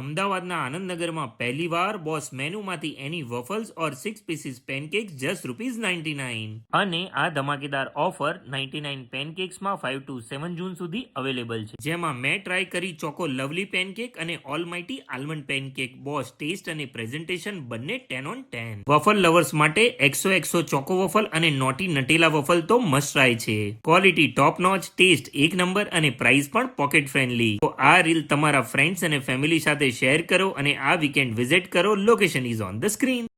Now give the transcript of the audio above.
અમદાવાદના આનંદનગરમાં પહેલીવાર બોસ મેનુમાંથી એની વફલ્સ ઓર 6 પીસીસ પેનકેક્સ જસ્ટ ₹99 અને આ ધમાકેદાર ઓફર 99 પેનકેક્સમાં 5 to 7 જૂન સુધી અવેલેબલ છે, જેમાં મેં ટ્રાય કરી ચોકો લવલી પેનકેક અને almighty almond pancake. Boss taste અને પ્રેઝન્ટેશન બંને 10 on 10. વફલ લવર્સ માટે XO ચોકો વફલ અને નોટી નટેલા વફલ તો મસ્ટ ટ્રાય છે. ક્વોલિટી ટોપ નોચ, ટેસ્ટ એક નંબર અને પ્રાઇસ પણ પોકેટ ફ્રેન્ડલી. તો આ રીલ તમારા ફ્રેન્ડ્સ અને ફેમિલી સાથે શેર કરો અને આ વીકેન્ડ વિઝિટ કરો. Location is on the screen.